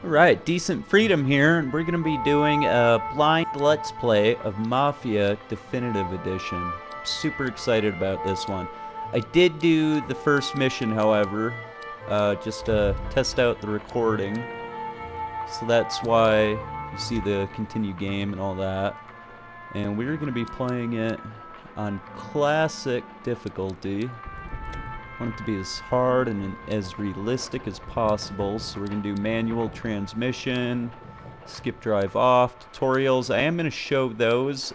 Alright, Decent Freedom here, and we're going to be doing a blind Let's Play of Mafia Definitive Edition. I'm super excited about this one. I did do the first mission, however, just to test out the recording. So that's why you see the continue game and all that. And we're going to be playing it on classic difficulty. I want it to be as hard and as realistic as possible, so we're going to do manual transmission, skip drive off, tutorials. I am going to show those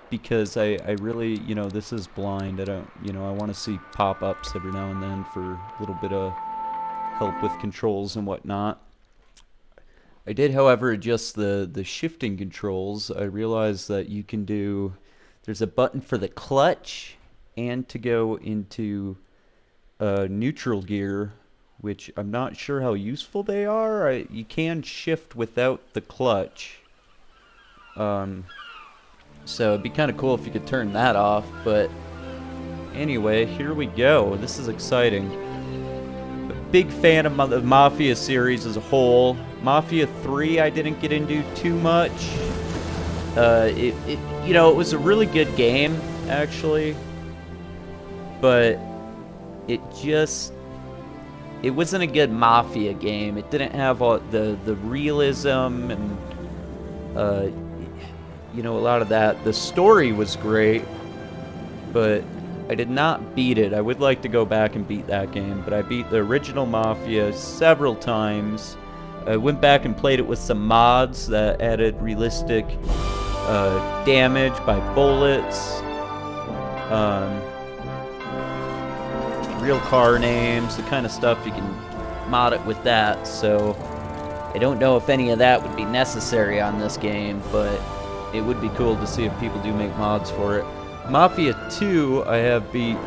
because I really, this is blind. I don't, I want to see pop-ups every now and then for a little bit of help with controls and whatnot. I did, however, adjust the shifting controls. I realized that you can do, there's a button for the clutch and to go into neutral gear, which I'm not sure how useful they are. You can shift without the clutch. So it'd be kind of cool if you could turn that off, but anyway, here we go. This is exciting. A big fan of the Mafia series as a whole. Mafia 3 I didn't get into too much. It was a really good game, actually. But it wasn't a good Mafia game. It didn't have all the realism and a lot of that. The story was great, but I did not beat it. I would like to go back and beat that game, but I beat the original Mafia several times. I went back and played it with some mods that added realistic damage by bullets. Real car names, the kind of stuff you can mod it with that, so I don't know if any of that would be necessary on this game, but it would be cool to see if people do make mods for it. Mafia 2 I have beat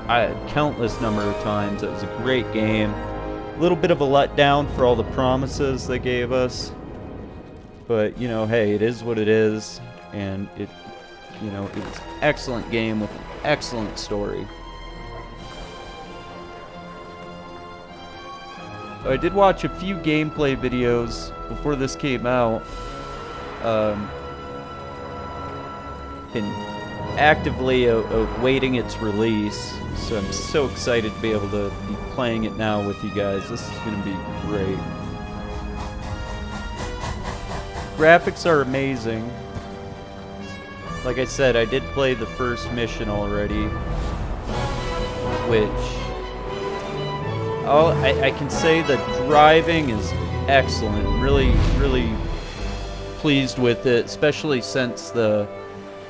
a countless number of times. It was a great game. A little bit of a letdown for all the promises they gave us, but hey, it is what it is, and it was an excellent game with an excellent story. I did watch a few gameplay videos before this came out, and actively awaiting its release, so I'm so excited to be able to be playing it now with you guys. This is going to be great. Graphics are amazing. Like I said, I did play the first mission already, which I can say the driving is excellent. Really, really pleased with it, especially since the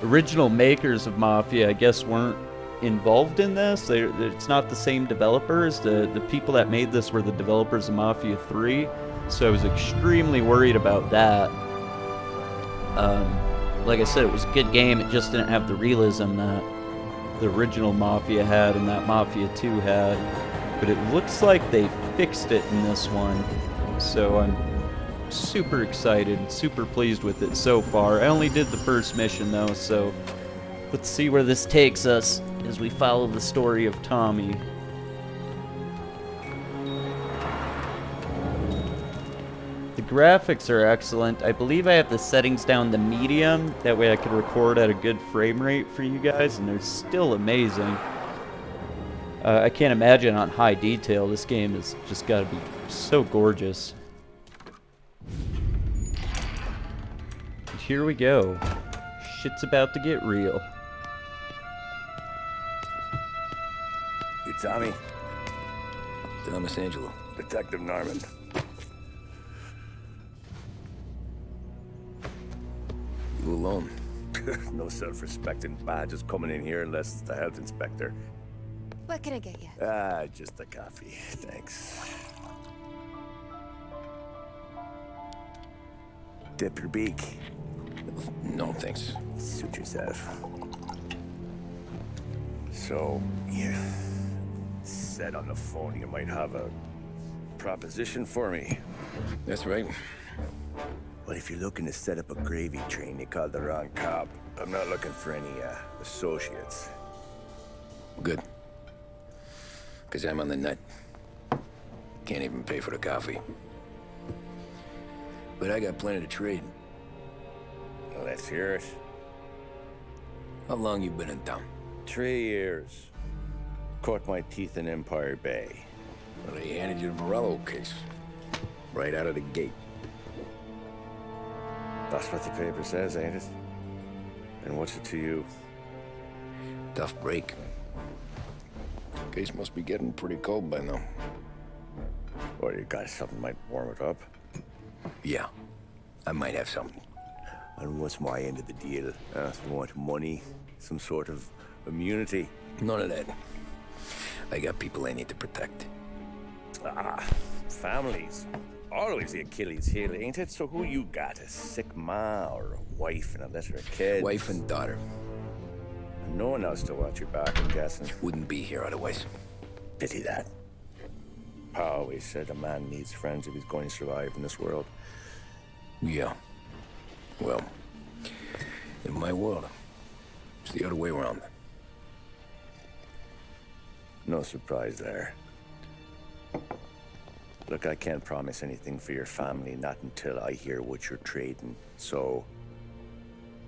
original makers of Mafia, I guess, weren't involved in this. It's not the same developers. The people that made this were the developers of Mafia 3, so I was extremely worried about that. Like I said, it was a good game. It just didn't have the realism that the original Mafia had and that Mafia 2 had. But it looks like they fixed it in this one, so I'm super excited, super pleased with it so far. I only did the first mission though, so let's see where this takes us as we follow the story of Tommy. The graphics are excellent. I believe I have the settings down to medium, that way I could record at a good frame rate for you guys, and they're still amazing. I can't imagine on high detail. This game has just got to be so gorgeous. And here we go. Shit's about to get real. You Tommy? Thomas Angelo. Detective Norman. You alone? No self-respecting badges coming in here unless it's the health inspector. What can I get you? Just a coffee. Thanks. Dip your beak. No, thanks. Suit yourself. So, you said on the phone you might have a proposition for me. That's right. Well, if you're looking to set up a gravy train, you called the wrong cop. I'm not looking for any, associates. Good. Because I'm on the nut. Can't even pay for the coffee. But I got plenty to trade. Let's hear it. How long you been in town? 3 years. Caught my teeth in Empire Bay. Well, they handed you the Morello case. Right out of the gate. That's what the paper says, ain't it? And what's it to you? Tough break. Case must be getting pretty cold by now. Or you got something might warm it up? Yeah, I might have something. And what's my end of the deal? You want money? Some sort of immunity? None of that. I got people I need to protect. Families. Always the Achilles heel, ain't it? So who you got? A sick ma or a wife and a litter of kids? Wife and daughter. And no one else to watch your back, I'm guessing. Wouldn't be here otherwise. Pity that. Pa always said a man needs friends if he's going to survive in this world. Yeah. Well, in my world, it's the other way around. No surprise there. Look, I can't promise anything for your family, not until I hear what you're trading. So,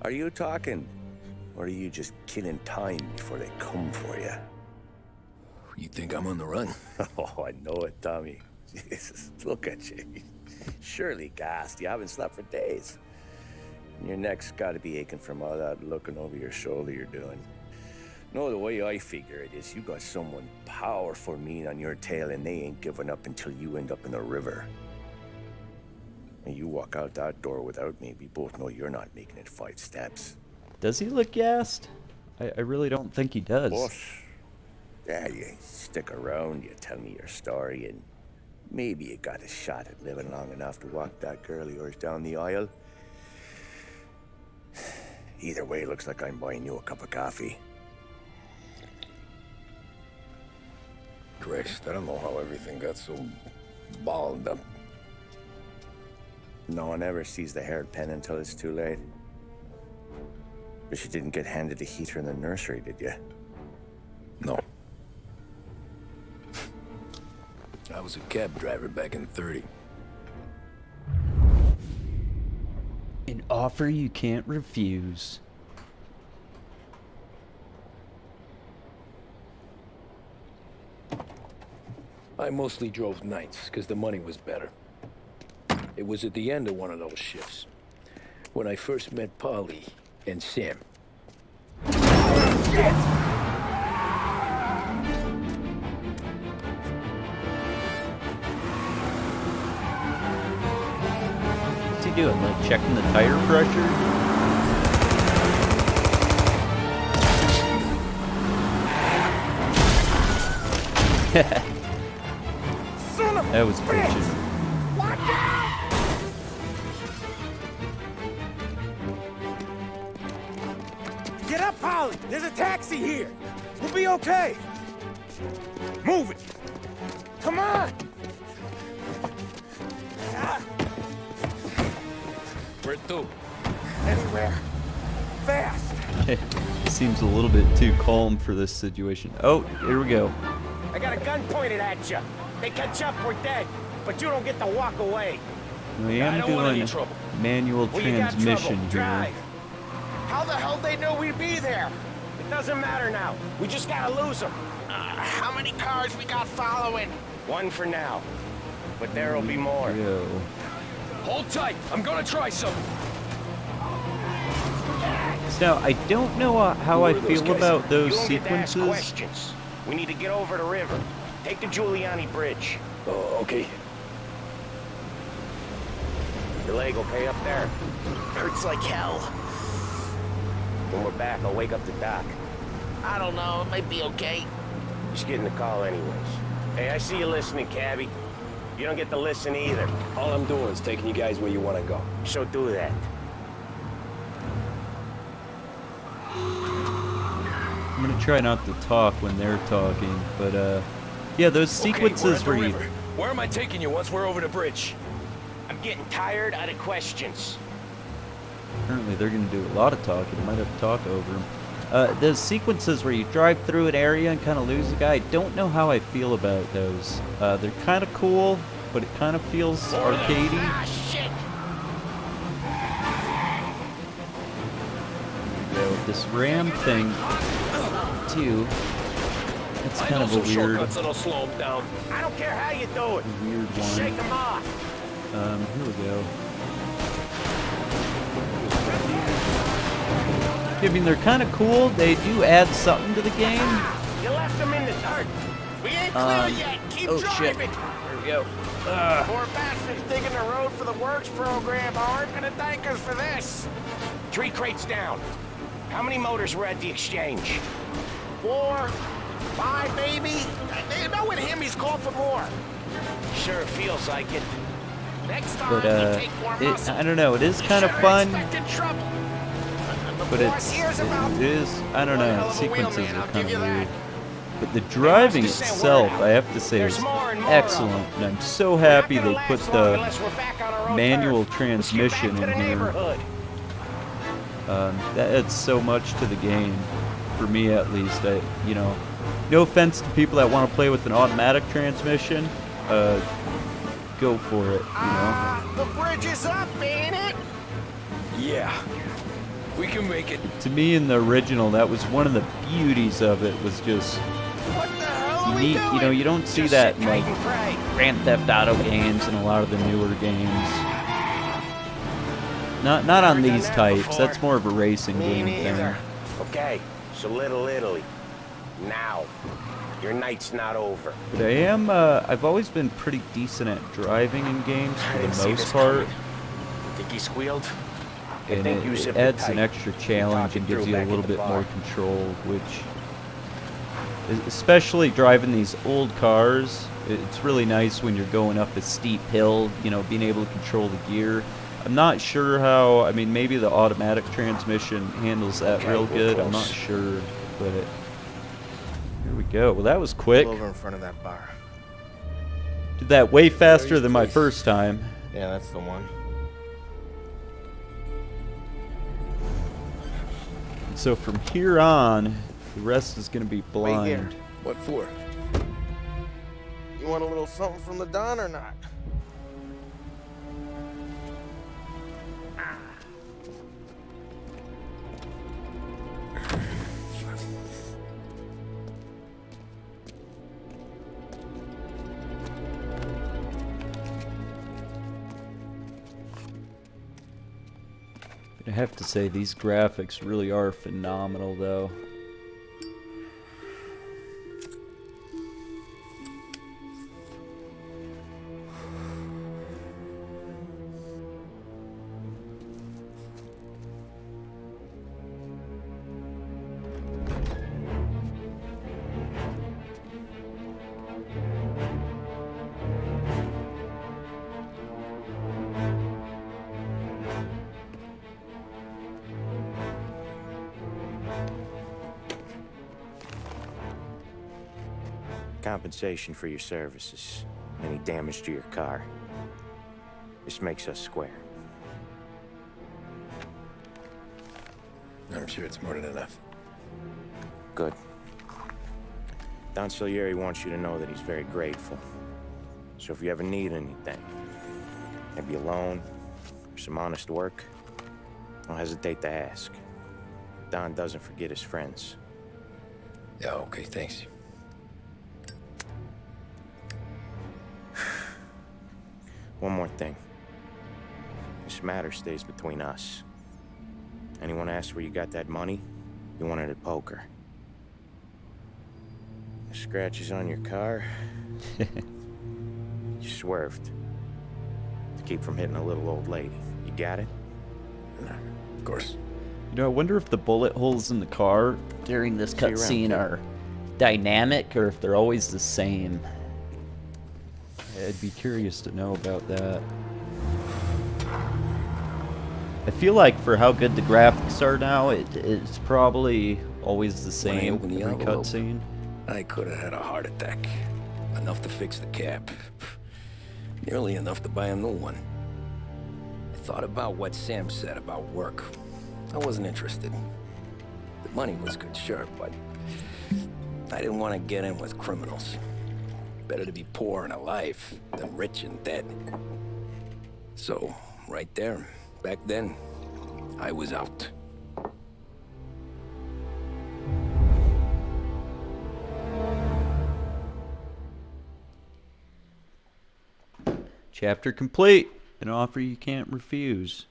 are you talking? Or are you just killing time before they come for you? You think I'm on the run? Oh, I know it, Tommy. Jesus, look at you. Surely gassed. You haven't slept for days. And your neck's got to be aching from all that looking over your shoulder you're doing. No, the way I figure it is you got someone powerful mean on your tail and they ain't giving up until you end up in the river. And you walk out that door without me, we both know you're not making it 5 steps. Does he look gassed? I really don't think he does. What? Yeah, you stick around, you tell me your story, and maybe you got a shot at living long enough to walk that girl of yours down the aisle. Either way, looks like I'm buying you a cup of coffee. Christ, I don't know how everything got so balled up. No one ever sees the haired pen until it's too late. But you didn't get handed a heater in the nursery, did you? No. I was a cab driver back in '30. An offer you can't refuse. I mostly drove nights, because the money was better. It was at the end of one of those shifts, when I first met Polly and Sam. What's he doing? Like checking the tire pressure? That was fiction. Get up, Polly! There's a taxi here! We'll be okay! Move it! Come on! Where to? Anywhere. Fast! Seems a little bit too calm for this situation. Oh, here we go. I got a gun pointed at you. They catch up, we're dead. But you don't get to walk away. I am doing manual Well, you got transmission trouble. here. Drive. How the hell they know we'd be there? It doesn't matter now. We just gotta lose them. How many cars we got following? One for now. But there'll be more. Yo. Hold tight, I'm gonna try something. Now, I don't know how I Who are those feel guys? about those You don't get to ask sequences. questions. We need to get over the river. Take the Giuliani Bridge. Oh, okay. Your leg okay up there? Hurts like hell. When we're back, I'll wake up the doc. I don't know, it might be okay. Just getting the call anyways. Hey, I see you listening, cabbie. You don't get to listen either. All I'm doing is taking you guys where you want to go. So do that. I'm gonna try not to talk when they're talking, but yeah, those sequences where you. Where am I taking you once we're over the bridge? I'm getting tired out of questions. Apparently, they're gonna do a lot of talking. I might have to talk over them. Those sequences where you drive through an area and kind of lose a guy, I don't know how I feel about those. They're kind of cool, but it kind of feels arcadey. Ah, shit! With this ram thing, too. It's kind of a weird that'll slow him down. I don't care how you do it. weird Shake one. them off. Here we go. I mean, they're kind of cool. They do add something to the game. You left them in the dirt. We ain't clear yet. Keep Oh shit. driving. There we go. Poor bastards digging the road for the works program aren't gonna thank us for this. 3 crates down. How many motors were at the exchange? 4, 5, maybe. You know with him, he's called for more. Sure feels like it. Next time, But we take more muscle. I don't know. It is kind of Should've fun, expected trouble. The but boss hears about it is. I don't one know. hell The of a wheel, sequences man, are I'll kind give of you that. weird. But the driving must have sent itself, word out. I have to say, There's is more and more of excellent, them. and I'm so Not happy gonna they last put long the unless we're back on our own manual turf. transmission Let's get back to in the here. neighborhood. That adds so much to the game, for me at least. You know, no offense to people that want to play with an automatic transmission, go for it. The bridge is up, ain't it? Yeah. We can make it. To me, in the original, that was one of the beauties of it. Was just What the hell are we neat. doing? You know, you don't see Just that sit in tight like and pray. Grand Theft Auto games and a lot of the newer games. Not on Never done these that types. before. That's more of a racing Me game neither. thing. Okay, so Little Italy. Now, your night's not over. But I am. I've always been pretty decent at driving in games I for didn't the see most this part. coming. Think he squealed? I And think you it zipped it adds an tight. extra We'll challenge talk and it gives through you a back little at the bit more bar. control, which, especially driving these old cars, it's really nice when you're going up a steep hill, you know, being able to control the gear. I'm not sure how, I mean, maybe the automatic transmission handles that Okay, real we're good, I'm not close. sure, but here we go. Well, that was quick. Pull over in front of that bar. Did that way faster Mary's than my place. first time. Yeah, that's the one. So from here on, the rest is going to be Wait here. blind. What for? You want a little something from the Don or not? I have to say, these graphics really are phenomenal, though. Compensation for your services. Any damage to your car. This makes us square. I'm sure it's more than enough. Good. Don Salieri wants you to know that he's very grateful. So if you ever need anything, maybe a loan or some honest work, don't hesitate to ask. Don doesn't forget his friends. Yeah, okay, thanks. One more thing. This matter stays between us. Anyone asks where you got that money, you won it at poker. The scratches on your car, you swerved. To keep from hitting a little old lady. You got it? Of course. You know, I wonder if the bullet holes in the car during this See you around, cutscene kid. are dynamic or if they're always the same. I'd be curious to know about that. I feel like for how good the graphics are now, it's probably always the When I same open the every envelope, cutscene. I could have had a heart attack. Enough to fix the cap. Nearly enough to buy a new one. I thought about what Sam said about work. I wasn't interested. The money was good, sure, but I didn't want to get in with criminals. Better to be poor and alive than rich and dead. So, right there, back then, I was out. Chapter complete. An offer you can't refuse.